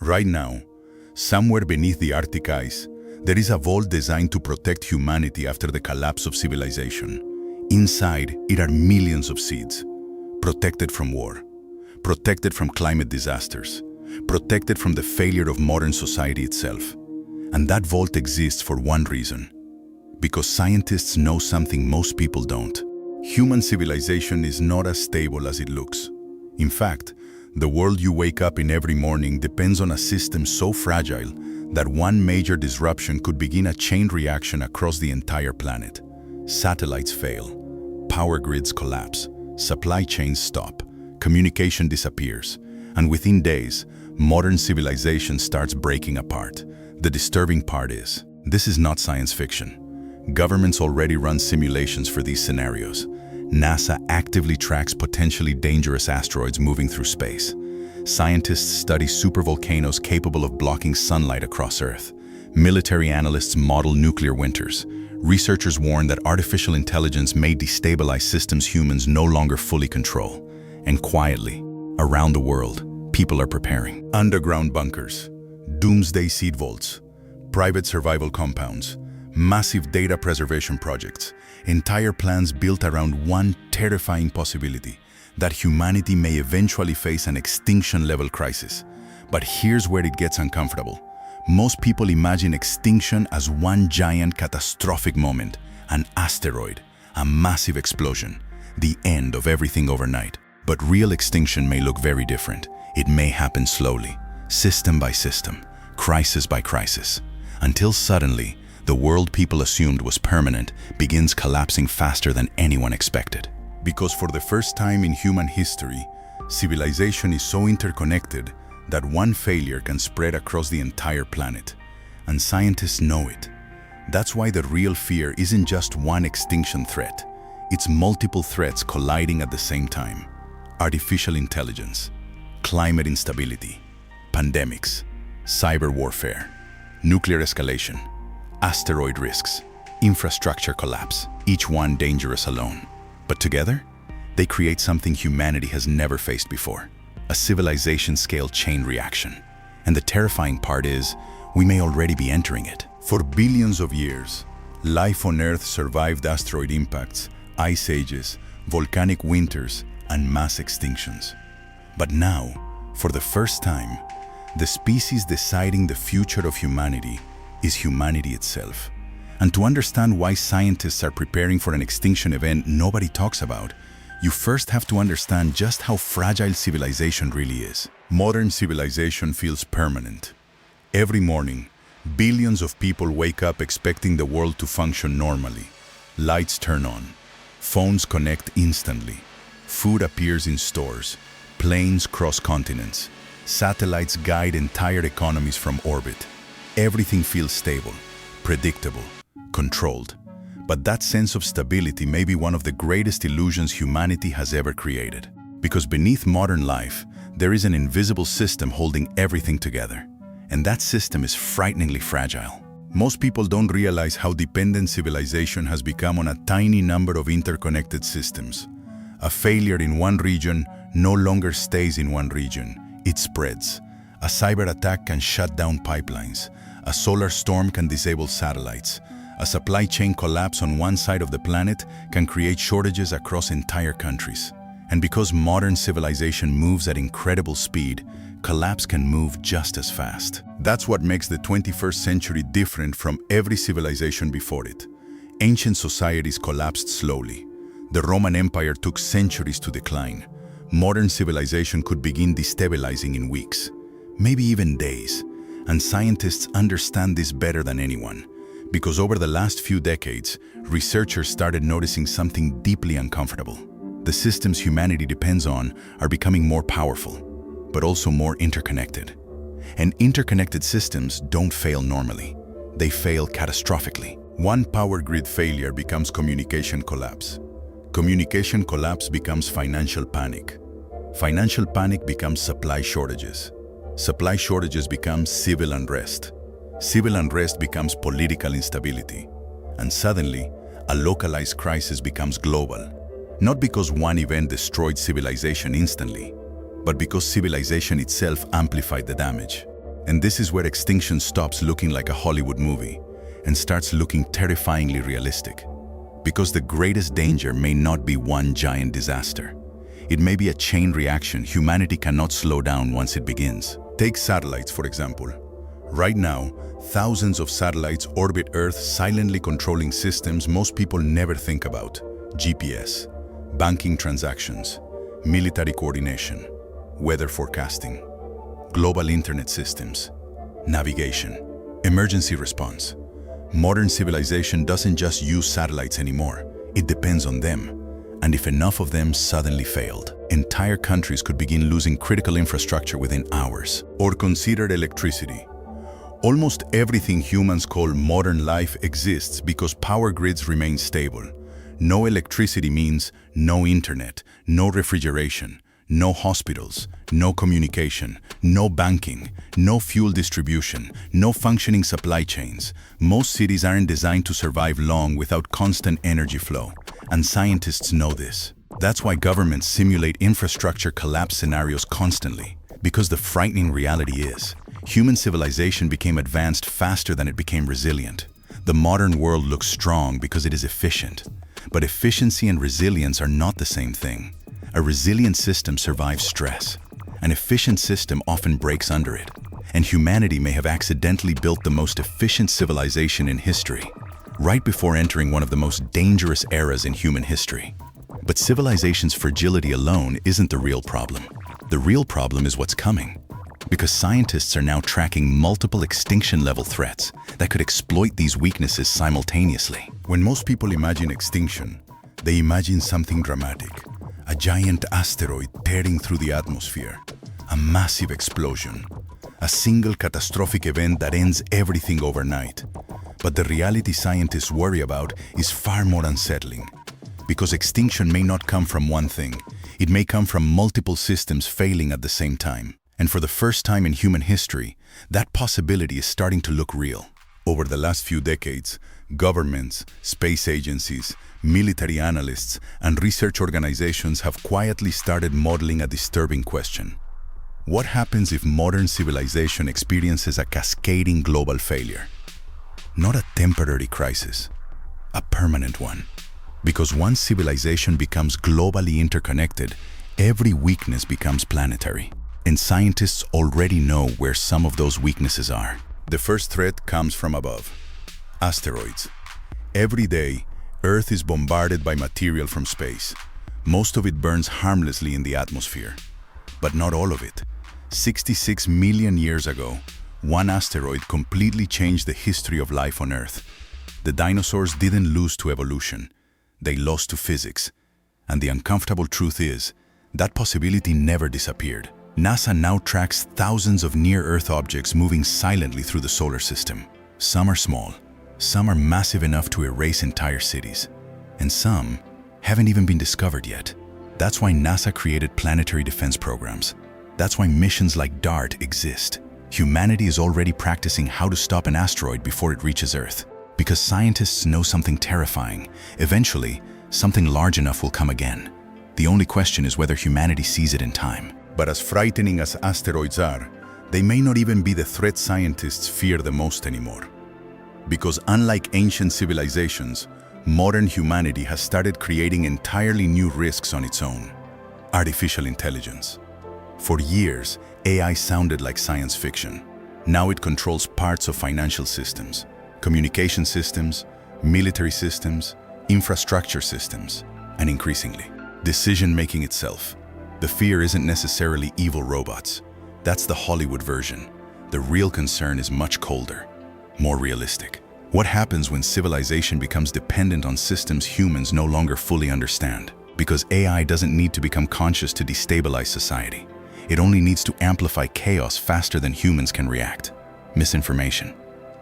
Right now, somewhere beneath the Arctic ice, there is a vault designed to protect humanity after the collapse of civilization. Inside, it are millions of seeds, protected from war, protected from climate disasters, protected from the failure of modern society itself. And that vault exists for one reason: because scientists know something most people don't. Human civilization is not as stable as it looks. In fact, the world you wake up in every morning depends on a system so fragile that one major disruption could begin a chain reaction across the entire planet. Satellites fail, power grids collapse, supply chains stop, communication disappears, and within days, modern civilization starts breaking apart. The disturbing part is, this is not science fiction. Governments already run simulations for these scenarios. NASA actively tracks potentially dangerous asteroids moving through space. Scientists study supervolcanoes capable of blocking sunlight across Earth. Military analysts model nuclear winters. Researchers warn that artificial intelligence may destabilize systems humans no longer fully control. And quietly, around the world, people are preparing. Underground bunkers, doomsday seed vaults, private survival compounds, massive data preservation projects, entire plans built around one terrifying possibility: that humanity may eventually face an extinction-level crisis. But here's where it gets uncomfortable. Most people imagine extinction as one giant catastrophic moment, an asteroid, a massive explosion, the end of everything overnight. But real extinction may look very different. It may happen slowly, system by system, crisis by crisis, until suddenly, the world people assumed was permanent begins collapsing faster than anyone expected. Because for the first time in human history, civilization is so interconnected that one failure can spread across the entire planet. And scientists know it. That's why the real fear isn't just one extinction threat. It's multiple threats colliding at the same time. Artificial intelligence, climate instability, pandemics, cyber warfare, nuclear escalation, asteroid risks, infrastructure collapse, each one dangerous alone. But together, they create something humanity has never faced before: a civilization-scale chain reaction. And the terrifying part is, we may already be entering it. For billions of years, life on Earth survived asteroid impacts, ice ages, volcanic winters, and mass extinctions. But now, for the first time, the species deciding the future of humanity is humanity itself. And to understand why scientists are preparing for an extinction event nobody talks about, you first have to understand just how fragile civilization really is. Modern civilization feels permanent. Every morning, billions of people wake up expecting the world to function normally. Lights turn on, phones connect instantly, food appears in stores, planes cross continents, satellites guide entire economies from orbit. Everything feels stable, predictable, controlled. But that sense of stability may be one of the greatest illusions humanity has ever created. Because beneath modern life, there is an invisible system holding everything together. And that system is frighteningly fragile. Most people don't realize how dependent civilization has become on a tiny number of interconnected systems. A failure in one region no longer stays in one region. It spreads. A cyber attack can shut down pipelines. A solar storm can disable satellites. A supply chain collapse on one side of the planet can create shortages across entire countries. And because modern civilization moves at incredible speed, collapse can move just as fast. That's what makes the 21st century different from every civilization before it. Ancient societies collapsed slowly. The Roman Empire took centuries to decline. Modern civilization could begin destabilizing in weeks, maybe even days. And scientists understand this better than anyone, because over the last few decades, researchers started noticing something deeply uncomfortable. The systems humanity depends on are becoming more powerful, but also more interconnected. And interconnected systems don't fail normally. They fail catastrophically. One power grid failure becomes communication collapse. Communication collapse becomes financial panic. Financial panic becomes supply shortages. Supply shortages become civil unrest. Civil unrest becomes political instability. And suddenly, a localized crisis becomes global. Not because one event destroyed civilization instantly, but because civilization itself amplified the damage. And this is where extinction stops looking like a Hollywood movie and starts looking terrifyingly realistic. Because the greatest danger may not be one giant disaster. It may be a chain reaction humanity cannot slow down once it begins. Take satellites, for example. Right now, thousands of satellites orbit Earth, silently controlling systems most people never think about. GPS, banking transactions, military coordination, weather forecasting, global internet systems, navigation, emergency response. Modern civilization doesn't just use satellites anymore. It depends on them. And if enough of them suddenly failed, entire countries could begin losing critical infrastructure within hours. Or consider electricity. Almost everything humans call modern life exists because power grids remain stable. No electricity means no internet, no refrigeration, no hospitals, no communication, no banking, no fuel distribution, no functioning supply chains. Most cities aren't designed to survive long without constant energy flow, and scientists know this. That's why governments simulate infrastructure collapse scenarios constantly, because the frightening reality is, human civilization became advanced faster than it became resilient. The modern world looks strong because it is efficient, but efficiency and resilience are not the same thing. A resilient system survives stress. An efficient system often breaks under it. And humanity may have accidentally built the most efficient civilization in history, right before entering one of the most dangerous eras in human history. But civilization's fragility alone isn't the real problem. The real problem is what's coming. Because scientists are now tracking multiple extinction-level threats that could exploit these weaknesses simultaneously. When most people imagine extinction, they imagine something dramatic. A giant asteroid tearing through the atmosphere, a massive explosion, a single catastrophic event that ends everything overnight. But the reality scientists worry about is far more unsettling, because extinction may not come from one thing. It may come from multiple systems failing at the same time. And for the first time in human history, that possibility is starting to look real. Over the last few decades, governments, space agencies, military analysts, and research organizations have quietly started modeling a disturbing question. What happens if modern civilization experiences a cascading global failure? Not a temporary crisis, a permanent one. Because once civilization becomes globally interconnected, every weakness becomes planetary. And scientists already know where some of those weaknesses are. The first threat comes from above. Asteroids. Every day, Earth is bombarded by material from space. Most of it burns harmlessly in the atmosphere. But not all of it. 66 million years ago, one asteroid completely changed the history of life on Earth. The dinosaurs didn't lose to evolution. They lost to physics. And the uncomfortable truth is, that possibility never disappeared. NASA now tracks thousands of near-Earth objects moving silently through the solar system. Some are small, some are massive enough to erase entire cities, and some haven't even been discovered yet. That's why NASA created planetary defense programs. That's why missions like DART exist. Humanity is already practicing how to stop an asteroid before it reaches Earth. Because scientists know something terrifying. Eventually, something large enough will come again. The only question is whether humanity sees it in time. But as frightening as asteroids are, they may not even be the threat scientists fear the most anymore. Because unlike ancient civilizations, modern humanity has started creating entirely new risks on its own. Artificial intelligence. For years, AI sounded like science fiction. Now it controls parts of financial systems, communication systems, military systems, infrastructure systems, and increasingly, decision-making itself. The fear isn't necessarily evil robots. That's the Hollywood version. The real concern is much colder, more realistic. What happens when civilization becomes dependent on systems humans no longer fully understand? Because AI doesn't need to become conscious to destabilize society. It only needs to amplify chaos faster than humans can react. Misinformation,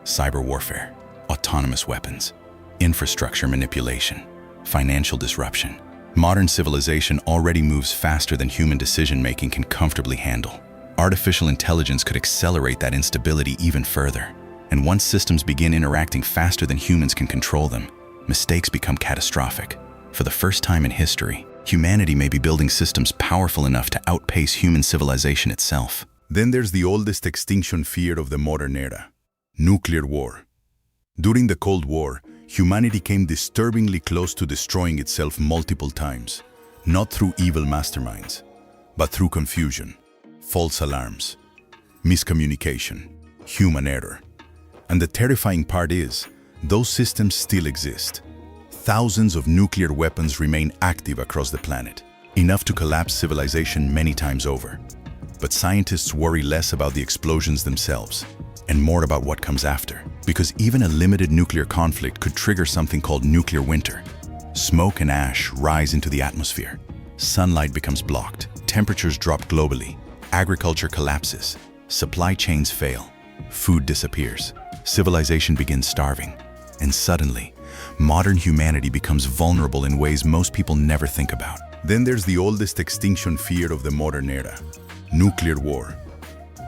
cyber warfare, autonomous weapons, infrastructure manipulation, financial disruption. Modern civilization already moves faster than human decision-making can comfortably handle. Artificial intelligence could accelerate that instability even further. And once systems begin interacting faster than humans can control them, mistakes become catastrophic. For the first time in history, humanity may be building systems powerful enough to outpace human civilization itself. Then there's the oldest extinction fear of the modern era: nuclear war. During the Cold War, humanity came disturbingly close to destroying itself multiple times, not through evil masterminds, but through confusion, false alarms, miscommunication, human error. And the terrifying part is, those systems still exist. Thousands of nuclear weapons remain active across the planet, enough to collapse civilization many times over. But scientists worry less about the explosions themselves and more about what comes after, because even a limited nuclear conflict could trigger something called nuclear winter. Smoke and ash rise into the atmosphere. Sunlight becomes blocked. Temperatures drop globally. Agriculture collapses. Supply chains fail. Food disappears. Civilization begins starving. And suddenly, modern humanity becomes vulnerable in ways most people never think about. Then there's the oldest extinction fear of the modern era: nuclear war.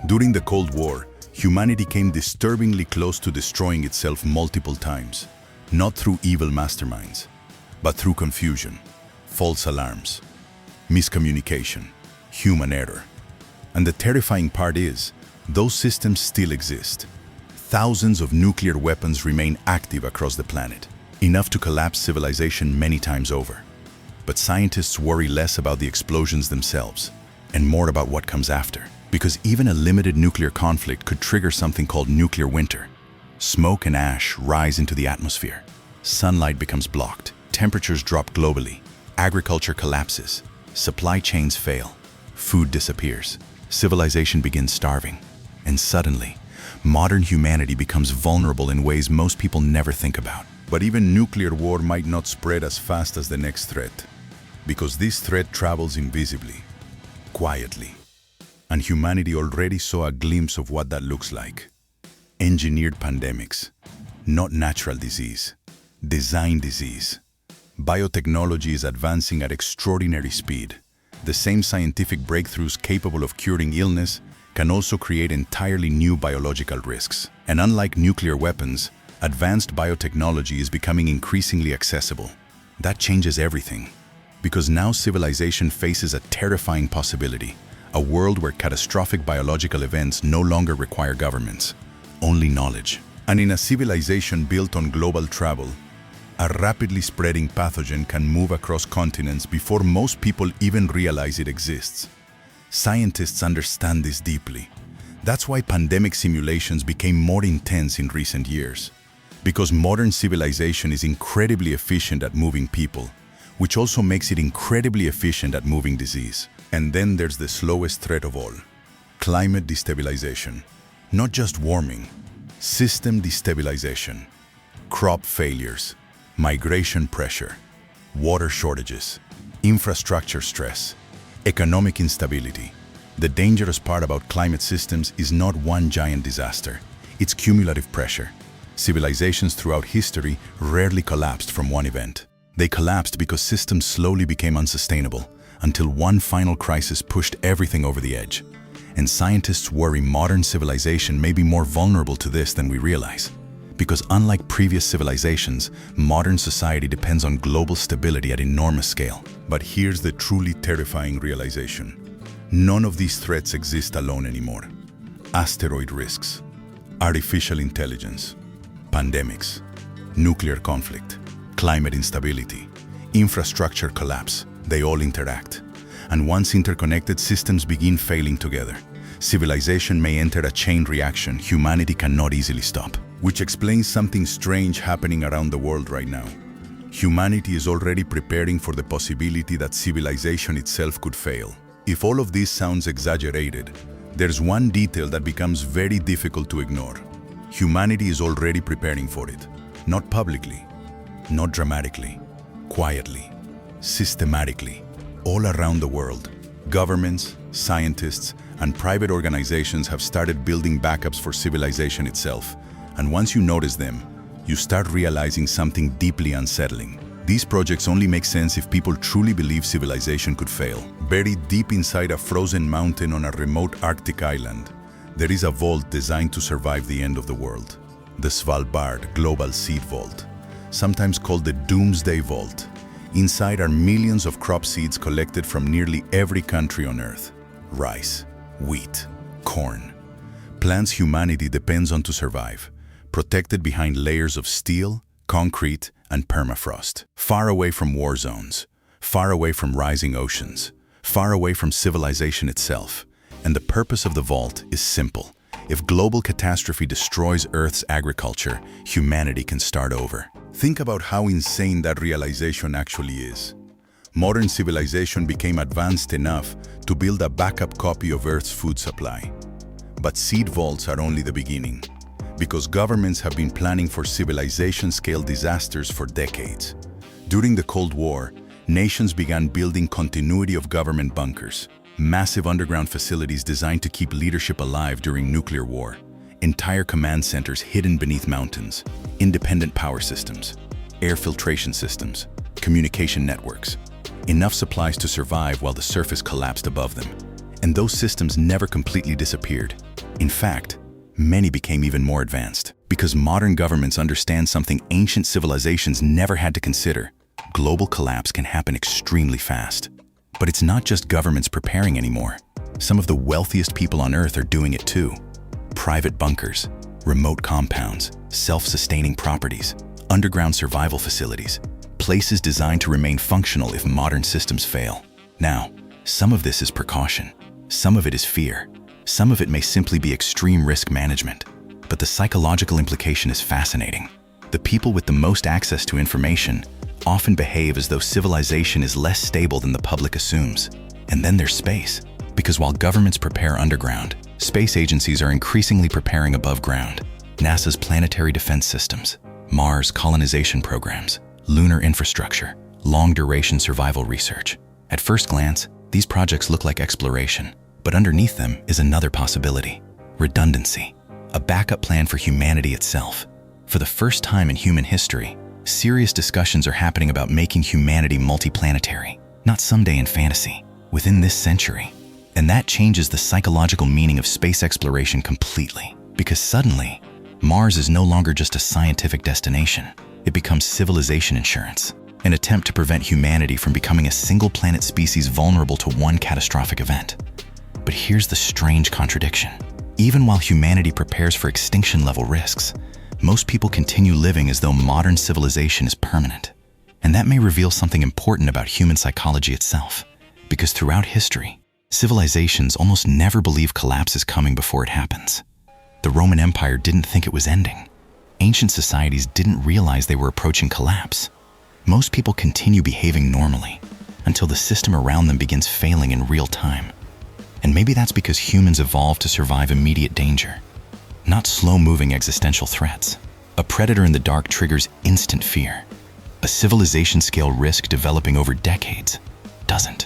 During the Cold War, humanity came disturbingly close to destroying itself multiple times, not through evil masterminds, but through confusion, false alarms, miscommunication, human error. And the terrifying part is, those systems still exist. Thousands of nuclear weapons remain active across the planet, enough to collapse civilization many times over. But scientists worry less about the explosions themselves and more about what comes after, because even a limited nuclear conflict could trigger something called nuclear winter. Smoke and ash rise into the atmosphere. Sunlight becomes blocked. Temperatures drop globally. Agriculture collapses. Supply chains fail. Food disappears. Civilization begins starving. And suddenly, modern humanity becomes vulnerable in ways most people never think about. But even nuclear war might not spread as fast as the next threat, because this threat travels invisibly, quietly. And humanity already saw a glimpse of what that looks like. Engineered pandemics, not natural disease, design disease. Biotechnology is advancing at extraordinary speed. The same scientific breakthroughs capable of curing illness can also create entirely new biological risks. And unlike nuclear weapons, advanced biotechnology is becoming increasingly accessible. That changes everything, because now civilization faces a terrifying possibility: a world where catastrophic biological events no longer require governments, only knowledge. And in a civilization built on global travel, a rapidly spreading pathogen can move across continents before most people even realize it exists. Scientists understand this deeply. That's why pandemic simulations became more intense in recent years, because modern civilization is incredibly efficient at moving people, which also makes it incredibly efficient at moving disease. And then there's the slowest threat of all: climate destabilization. Not just warming, system destabilization. Crop failures, migration pressure, water shortages, infrastructure stress, economic instability. The dangerous part about climate systems is not one giant disaster, it's cumulative pressure. Civilizations throughout history rarely collapsed from one event. They collapsed because systems slowly became unsustainable, until one final crisis pushed everything over the edge. And scientists worry modern civilization may be more vulnerable to this than we realize. Because unlike previous civilizations, modern society depends on global stability at enormous scale. But here's the truly terrifying realization: none of these threats exist alone anymore. Asteroid risks, artificial intelligence, pandemics, nuclear conflict, climate instability, infrastructure collapse, they all interact. And once interconnected systems begin failing together, civilization may enter a chain reaction humanity cannot easily stop. Which explains something strange happening around the world right now. Humanity is already preparing for the possibility that civilization itself could fail. If all of this sounds exaggerated, there's one detail that becomes very difficult to ignore. Humanity is already preparing for it. Not publicly, not dramatically, quietly, systematically, all around the world. Governments, scientists, and private organizations have started building backups for civilization itself. And once you notice them, you start realizing something deeply unsettling. These projects only make sense if people truly believe civilization could fail. Buried deep inside a frozen mountain on a remote Arctic island, there is a vault designed to survive the end of the world. The Svalbard Global Seed Vault, sometimes called the Doomsday Vault. Inside are millions of crop seeds collected from nearly every country on Earth. Rice, wheat, Corn. Plants humanity depends on to survive, protected behind layers of steel, concrete, and permafrost. Far away from war zones, far away from rising oceans, far away from civilization itself. And the purpose of the vault is simple. If global catastrophe destroys Earth's agriculture, humanity can start over. Think about how insane that realization actually is. Modern civilization became advanced enough to build a backup copy of Earth's food supply. But seed vaults are only the beginning, because governments have been planning for civilization-scale disasters for decades. During the Cold War, nations began building continuity of government bunkers, massive underground facilities designed to keep leadership alive during nuclear war, entire command centers hidden beneath mountains, independent power systems, air filtration systems, communication networks, enough supplies to survive while the surface collapsed above them. And those systems never completely disappeared. In fact, many became even more advanced, because modern governments understand something ancient civilizations never had to consider. Global collapse can happen extremely fast. But it's not just governments preparing anymore. Some of the wealthiest people on Earth are doing it too. Private bunkers, remote compounds, self-sustaining properties, underground survival facilities, places designed to remain functional if modern systems fail. Now, some of this is precaution, some of it is fear, some of it may simply be extreme risk management. But the psychological implication is fascinating. The people with the most access to information often behave as though civilization is less stable than the public assumes. And then there's space. Because while governments prepare underground, space agencies are increasingly preparing above ground. NASA's planetary defense systems, Mars colonization programs, lunar infrastructure, long-duration survival research. At first glance, these projects look like exploration, but underneath them is another possibility: redundancy, a backup plan for humanity itself. For the first time in human history, serious discussions are happening about making humanity multiplanetary, not someday in fantasy, within this century. And that changes the psychological meaning of space exploration completely, because suddenly, Mars is no longer just a scientific destination. It becomes civilization insurance, an attempt to prevent humanity from becoming a single-planet species vulnerable to one catastrophic event. But here's the strange contradiction. Even while humanity prepares for extinction-level risks, most people continue living as though modern civilization is permanent. And that may reveal something important about human psychology itself, because throughout history, civilizations almost never believe collapse is coming before it happens. The Roman Empire didn't think it was ending. Ancient societies didn't realize they were approaching collapse. Most people continue behaving normally until the system around them begins failing in real time. And maybe that's because humans evolved to survive immediate danger, not slow-moving existential threats. A predator in the dark triggers instant fear. A civilization-scale risk developing over decades doesn't,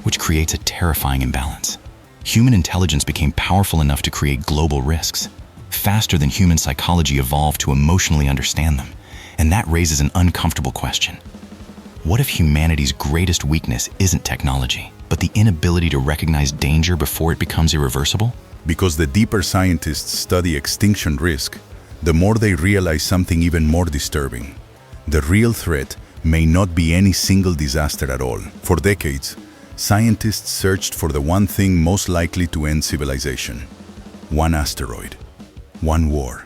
which creates a terrifying imbalance. Human intelligence became powerful enough to create global risks, faster than human psychology evolved to emotionally understand them. And that raises an uncomfortable question. What if humanity's greatest weakness isn't technology, but the inability to recognize danger before it becomes irreversible? Because the deeper scientists study extinction risk, the more they realize something even more disturbing. The real threat may not be any single disaster at all. For decades, scientists searched for the one thing most likely to end civilization. One asteroid, one war,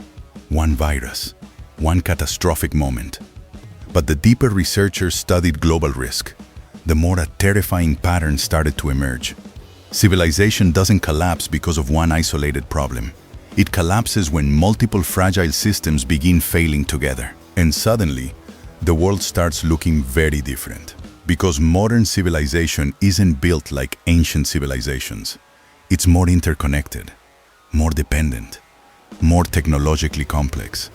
one virus, one catastrophic moment. But the deeper researchers studied global risk, the more a terrifying pattern started to emerge. Civilization doesn't collapse because of one isolated problem. It collapses when multiple fragile systems begin failing together. And suddenly, the world starts looking very different. Because modern civilization isn't built like ancient civilizations. It's more interconnected, more dependent, more technologically complex,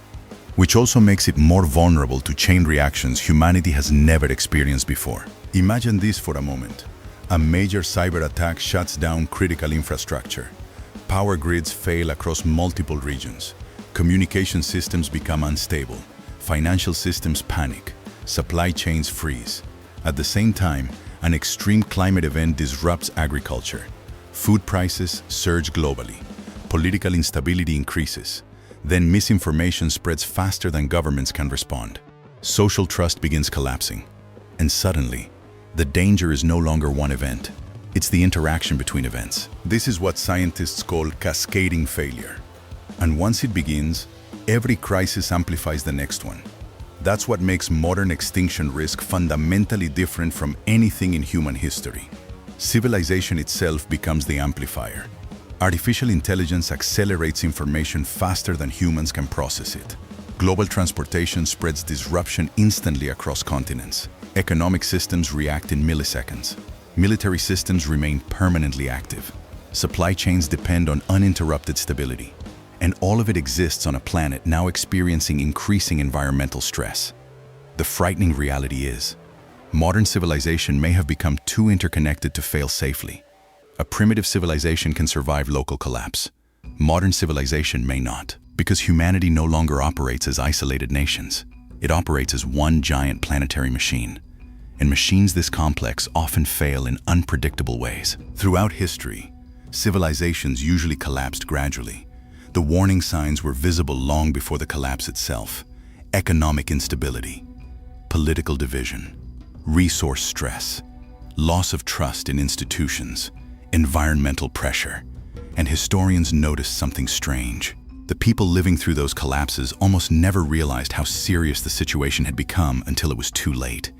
which also makes it more vulnerable to chain reactions humanity has never experienced before. Imagine this for a moment. A major cyber attack shuts down critical infrastructure. Power grids fail across multiple regions. Communication systems become unstable. Financial systems panic. Supply chains freeze. At the same time, an extreme climate event disrupts agriculture. Food prices surge globally. Political instability increases. Then misinformation spreads faster than governments can respond. Social trust begins collapsing. And suddenly, the danger is no longer one event. It's the interaction between events. This is what scientists call cascading failure. And once it begins, every crisis amplifies the next one. That's what makes modern extinction risk fundamentally different from anything in human history. Civilization itself becomes the amplifier. Artificial intelligence accelerates information faster than humans can process it. Global transportation spreads disruption instantly across continents. Economic systems react in milliseconds. Military systems remain permanently active. Supply chains depend on uninterrupted stability. And all of it exists on a planet now experiencing increasing environmental stress. The frightening reality is, modern civilization may have become too interconnected to fail safely. A primitive civilization can survive local collapse. Modern civilization may not, because humanity no longer operates as isolated nations. It operates as one giant planetary machine. And machines this complex often fail in unpredictable ways. Throughout history, civilizations usually collapsed gradually. The warning signs were visible long before the collapse itself. Economic instability, political division, resource stress, loss of trust in institutions, environmental pressure. And historians noticed something strange. The people living through those collapses almost never realized how serious the situation had become until it was too late.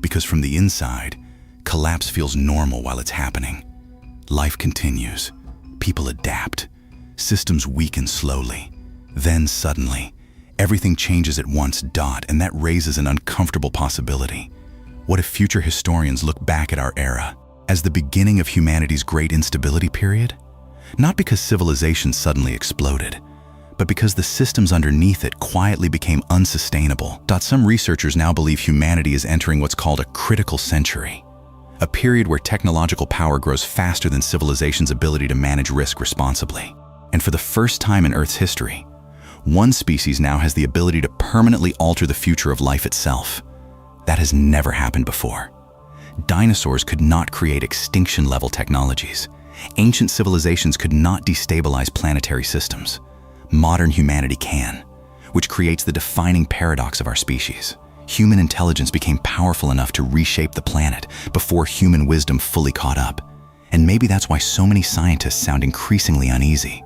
Because from the inside, collapse feels normal while it's happening. Life continues. People adapt. Systems weaken slowly. Then suddenly, everything changes at once, and that raises an uncomfortable possibility. What if future historians look back at our era as the beginning of humanity's great instability period? Not because civilization suddenly exploded, but because the systems underneath it quietly became unsustainable. Some researchers now believe humanity is entering what's called a critical century, a period where technological power grows faster than civilization's ability to manage risk responsibly. And for the first time in Earth's history, one species now has the ability to permanently alter the future of life itself. That has never happened before. Dinosaurs could not create extinction-level technologies. Ancient civilizations could not destabilize planetary systems. Modern humanity can, which creates the defining paradox of our species. Human intelligence became powerful enough to reshape the planet before human wisdom fully caught up. And maybe that's why so many scientists sound increasingly uneasy.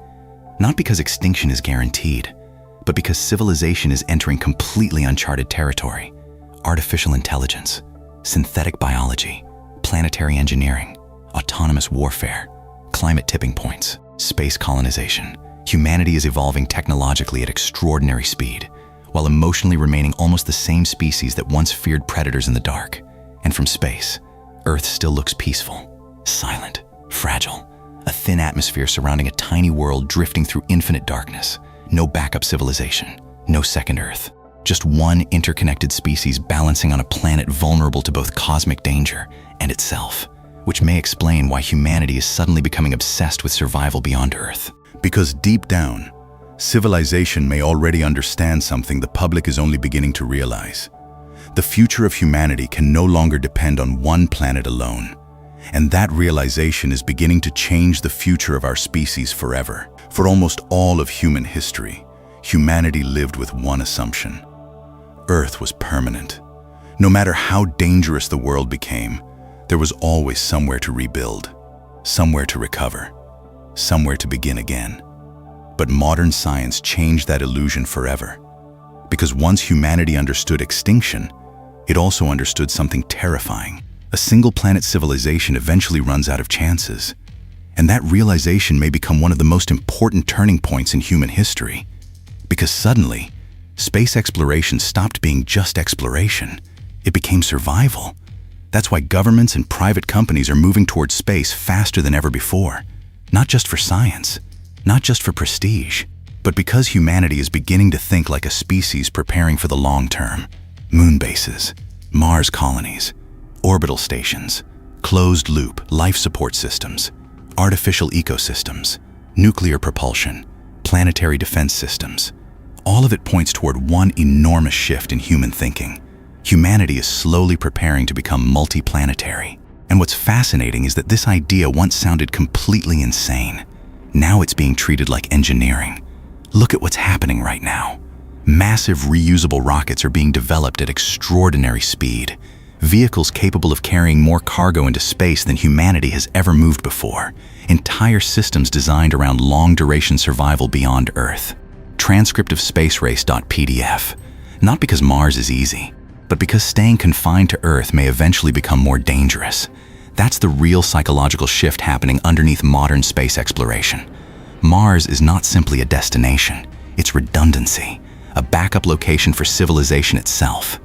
Not because extinction is guaranteed, but because civilization is entering completely uncharted territory. Artificial intelligence, synthetic biology, planetary engineering, autonomous warfare, climate tipping points, space colonization. Humanity is evolving technologically at extraordinary speed, while emotionally remaining almost the same species that once feared predators in the dark. And from space, Earth still looks peaceful, silent, fragile. A thin atmosphere surrounding a tiny world drifting through infinite darkness. No backup civilization, no second Earth. Just one interconnected species balancing on a planet vulnerable to both cosmic danger and itself, which may explain why humanity is suddenly becoming obsessed with survival beyond Earth. Because deep down, civilization may already understand something the public is only beginning to realize. The future of humanity can no longer depend on one planet alone. And that realization is beginning to change the future of our species forever. For almost all of human history, humanity lived with one assumption. Earth was permanent. No matter how dangerous the world became, there was always somewhere to rebuild, somewhere to recover, somewhere to begin again. But modern science changed that illusion forever. Because once humanity understood extinction, it also understood something terrifying. A single-planet civilization eventually runs out of chances. And that realization may become one of the most important turning points in human history. Because suddenly, space exploration stopped being just exploration. It became survival. That's why governments and private companies are moving towards space faster than ever before. Not just for science, not just for prestige, but because humanity is beginning to think like a species preparing for the long term. Moon bases, Mars colonies, orbital stations, closed-loop life support systems, artificial ecosystems, nuclear propulsion, planetary defense systems. All of it points toward one enormous shift in human thinking. Humanity is slowly preparing to become multiplanetary. And what's fascinating is that this idea once sounded completely insane. Now it's being treated like engineering. Look at what's happening right now. Massive reusable rockets are being developed at extraordinary speed. Vehicles capable of carrying more cargo into space than humanity has ever moved before. Entire systems designed around long-duration survival beyond Earth. Transcript of spacerace.pdf. Not because Mars is easy, but because staying confined to Earth may eventually become more dangerous. That's the real psychological shift happening underneath modern space exploration. Mars is not simply a destination, it's redundancy, a backup location for civilization itself.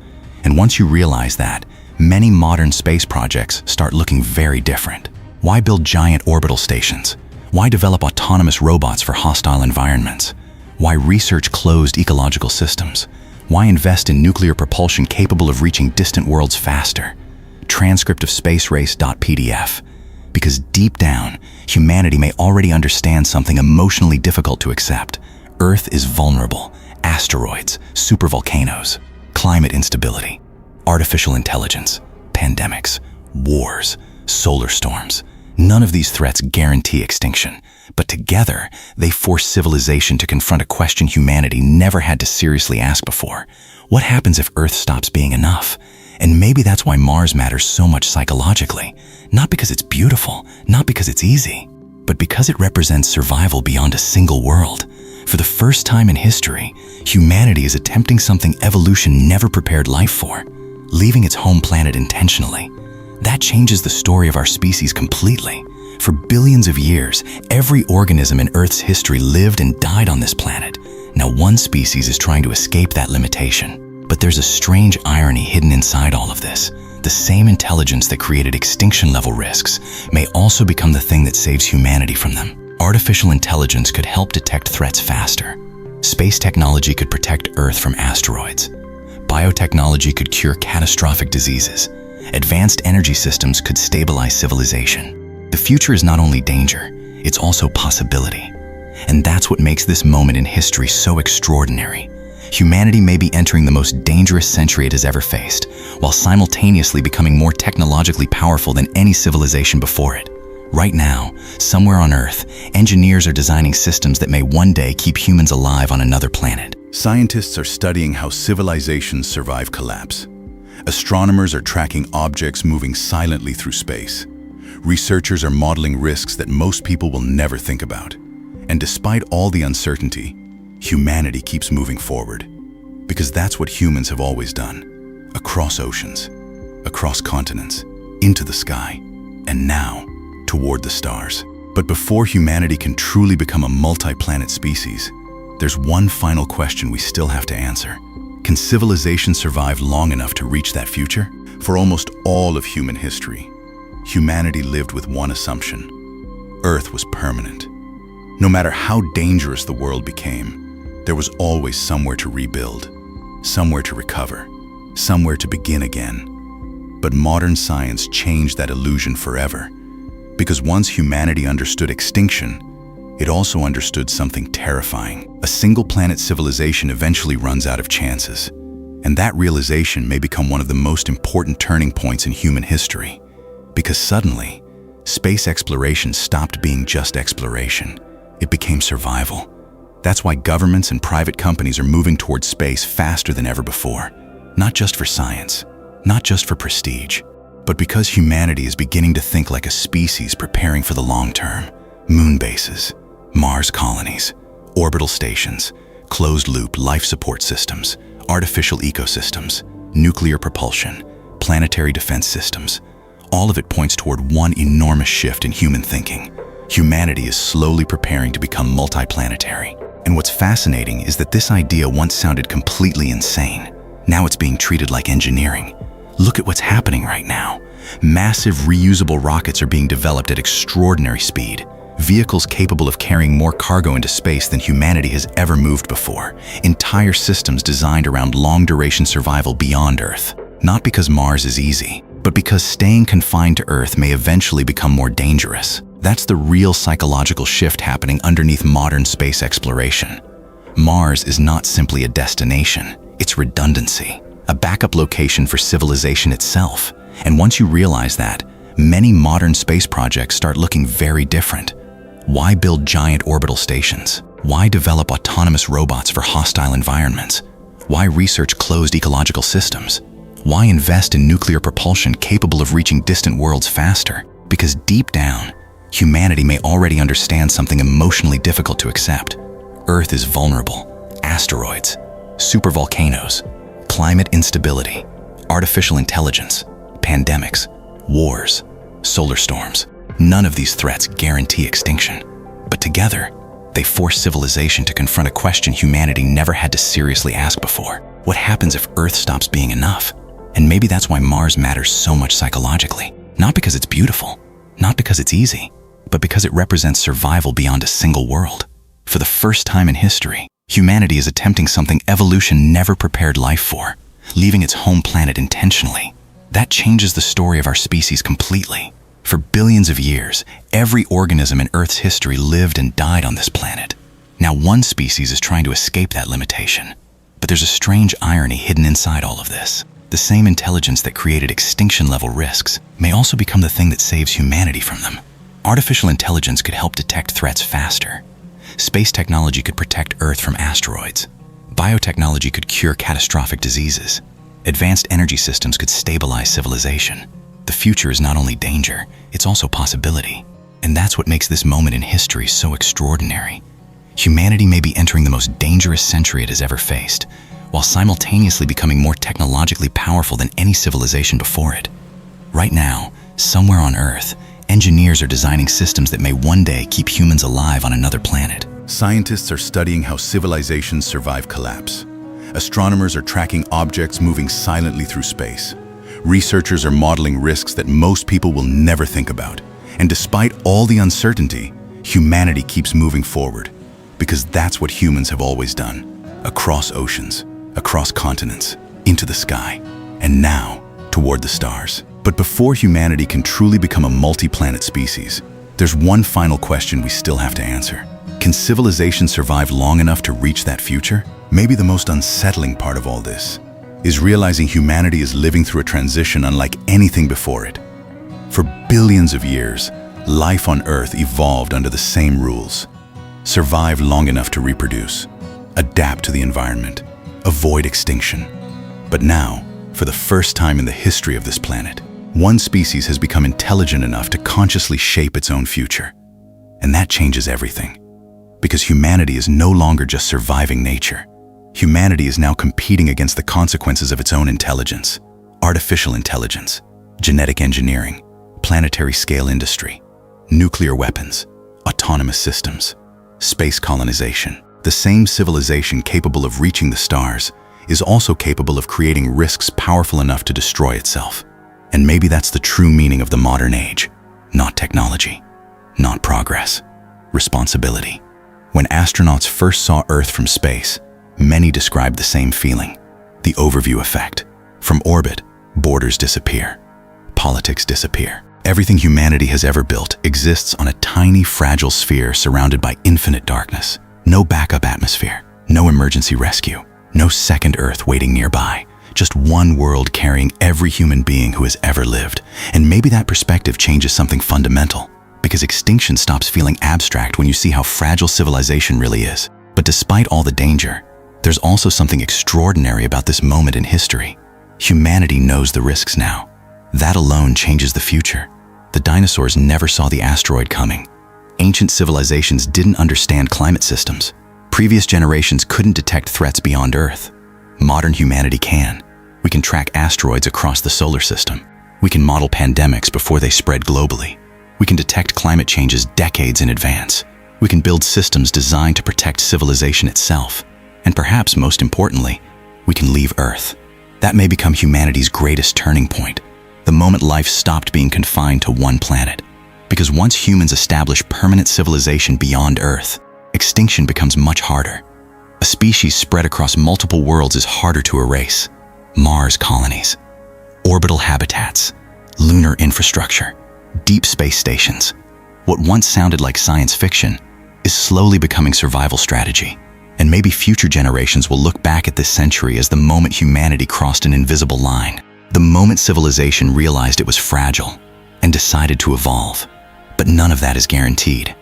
And once you realize that, many modern space projects start looking very different. Why build giant orbital stations? Why develop autonomous robots for hostile environments? Why research closed ecological systems? Why invest in nuclear propulsion capable of reaching distant worlds faster? Transcript of spacerace.pdf. Because deep down, humanity may already understand something emotionally difficult to accept. Earth is vulnerable. Asteroids, supervolcanoes, climate instability, artificial intelligence, pandemics, wars, solar storms. None of these threats guarantee extinction, but together they force civilization to confront a question humanity never had to seriously ask before. What happens if Earth stops being enough? And maybe that's why Mars matters so much psychologically. Not because it's beautiful, not because it's easy, but because it represents survival beyond a single world. For the first time in history, humanity is attempting something evolution never prepared life for, leaving its home planet intentionally. That changes the story of our species completely. For billions of years, every organism in Earth's history lived and died on this planet. Now one species is trying to escape that limitation. But there's a strange irony hidden inside all of this. The same intelligence that created extinction-level risks may also become the thing that saves humanity from them. Artificial intelligence could help detect threats faster. Space technology could protect Earth from asteroids. Biotechnology could cure catastrophic diseases. Advanced energy systems could stabilize civilization. The future is not only danger, it's also possibility. And that's what makes this moment in history so extraordinary. Humanity may be entering the most dangerous century it has ever faced, while simultaneously becoming more technologically powerful than any civilization before it. Right now, somewhere on Earth, engineers are designing systems that may one day keep humans alive on another planet. Scientists are studying how civilizations survive collapse. Astronomers are tracking objects moving silently through space. Researchers are modeling risks that most people will never think about. And despite all the uncertainty, humanity keeps moving forward. Because that's what humans have always done. Across oceans, across continents, into the sky, and now, toward the stars. But before humanity can truly become a multi-planet species, there's one final question we still have to answer. Can civilization survive long enough to reach that future? For almost all of human history, humanity lived with one assumption: Earth was permanent. No matter how dangerous the world became, there was always somewhere to rebuild, somewhere to recover, somewhere to begin again. But modern science changed that illusion forever. Because once humanity understood extinction, it also understood something terrifying. A single-planet civilization eventually runs out of chances. And that realization may become one of the most important turning points in human history. Because suddenly, space exploration stopped being just exploration. It became survival. That's why governments and private companies are moving towards space faster than ever before. Not just for science, not just for prestige, but because humanity is beginning to think like a species preparing for the long term. Moon bases, Mars colonies, orbital stations, closed-loop life support systems, artificial ecosystems, nuclear propulsion, planetary defense systems. All of it points toward one enormous shift in human thinking. Humanity is slowly preparing to become multiplanetary. And what's fascinating is that this idea once sounded completely insane. Now it's being treated like engineering. Look at what's happening right now. Massive reusable rockets are being developed at extraordinary speed. Vehicles capable of carrying more cargo into space than humanity has ever moved before. Entire systems designed around long-duration survival beyond Earth. Not because Mars is easy, but because staying confined to Earth may eventually become more dangerous. That's the real psychological shift happening underneath modern space exploration. Mars is not simply a destination, it's redundancy, a backup location for civilization itself. And once you realize that, many modern space projects start looking very different. Why build giant orbital stations? Why develop autonomous robots for hostile environments? Why research closed ecological systems? Why invest in nuclear propulsion capable of reaching distant worlds faster? Because deep down, humanity may already understand something emotionally difficult to accept. Earth is vulnerable. Asteroids, supervolcanoes, climate instability, artificial intelligence, pandemics, wars, solar storms. None of these threats guarantee extinction. But together, they force civilization to confront a question humanity never had to seriously ask before. What happens if Earth stops being enough? And maybe that's why Mars matters so much psychologically. Not because it's beautiful, not because it's easy, but because it represents survival beyond a single world. For the first time in history, humanity is attempting something evolution never prepared life for, leaving its home planet intentionally. That changes the story of our species completely. For billions of years, every organism in Earth's history lived and died on this planet. Now one species is trying to escape that limitation. But there's a strange irony hidden inside all of this. The same intelligence that created extinction-level risks may also become the thing that saves humanity from them. Artificial intelligence could help detect threats faster. Space technology could protect Earth from asteroids. Biotechnology could cure catastrophic diseases. Advanced energy systems could stabilize civilization. The future is not only danger, it's also possibility. And that's what makes this moment in history so extraordinary. Humanity may be entering the most dangerous century it has ever faced, while simultaneously becoming more technologically powerful than any civilization before it. Right now, somewhere on Earth, engineers are designing systems that may one day keep humans alive on another planet. Scientists are studying how civilizations survive collapse. Astronomers are tracking objects moving silently through space. Researchers are modeling risks that most people will never think about. And despite all the uncertainty, humanity keeps moving forward, because that's what humans have always done. Across oceans, across continents, into the sky, and now toward the stars. But before humanity can truly become a multi-planet species, there's one final question we still have to answer. Can civilization survive long enough to reach that future? Maybe the most unsettling part of all this is realizing humanity is living through a transition unlike anything before it. For billions of years, life on Earth evolved under the same rules. Survive long enough to reproduce, adapt to the environment, avoid extinction. But now, for the first time in the history of this planet, one species has become intelligent enough to consciously shape its own future. And that changes everything. Because humanity is no longer just surviving nature. Humanity is now competing against the consequences of its own intelligence. Artificial intelligence, genetic engineering, planetary scale industry, nuclear weapons, autonomous systems, space colonization. The same civilization capable of reaching the stars is also capable of creating risks powerful enough to destroy itself. And maybe that's the true meaning of the modern age. Not technology, not progress, responsibility. When astronauts first saw Earth from space, many described the same feeling, the overview effect. From orbit, borders disappear, politics disappear. Everything humanity has ever built exists on a tiny, fragile sphere surrounded by infinite darkness. No backup atmosphere, no emergency rescue, no second Earth waiting nearby. Just one world carrying every human being who has ever lived. And maybe that perspective changes something fundamental, because extinction stops feeling abstract when you see how fragile civilization really is. But despite all the danger, there's also something extraordinary about this moment in history. Humanity knows the risks now. That alone changes the future. The dinosaurs never saw the asteroid coming. Ancient civilizations didn't understand climate systems. Previous generations couldn't detect threats beyond Earth. Modern humanity can. We can track asteroids across the solar system. We can model pandemics before they spread globally. We can detect climate changes decades in advance. We can build systems designed to protect civilization itself. And perhaps most importantly, we can leave Earth. That may become humanity's greatest turning point, the moment life stopped being confined to one planet. Because once humans establish permanent civilization beyond Earth, extinction becomes much harder. A species spread across multiple worlds is harder to erase. Mars colonies, orbital habitats, lunar infrastructure, deep space stations. What once sounded like science fiction is slowly becoming survival strategy. And maybe future generations will look back at this century as the moment humanity crossed an invisible line. The moment civilization realized it was fragile and decided to evolve. But none of that is guaranteed.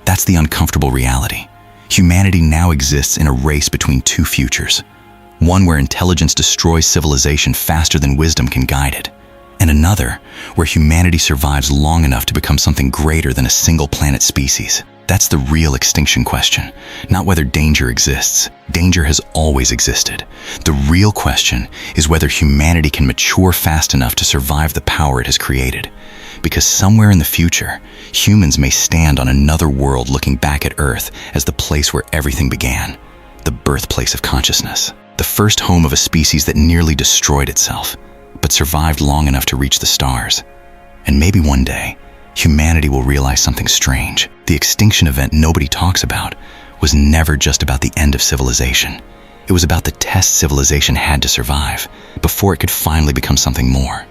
That's the uncomfortable reality. Humanity now exists in a race between two futures. One where intelligence destroys civilization faster than wisdom can guide it. And another where humanity survives long enough to become something greater than a single planet species. That's the real extinction question, not whether danger exists. Danger has always existed. The real question is whether humanity can mature fast enough to survive the power it has created. Because somewhere in the future, humans may stand on another world looking back at Earth as the place where everything began, the birthplace of consciousness, the first home of a species that nearly destroyed itself, but survived long enough to reach the stars. And maybe one day, humanity will realize something strange. The extinction event nobody talks about was never just about the end of civilization. It was about the test civilization had to survive before it could finally become something more.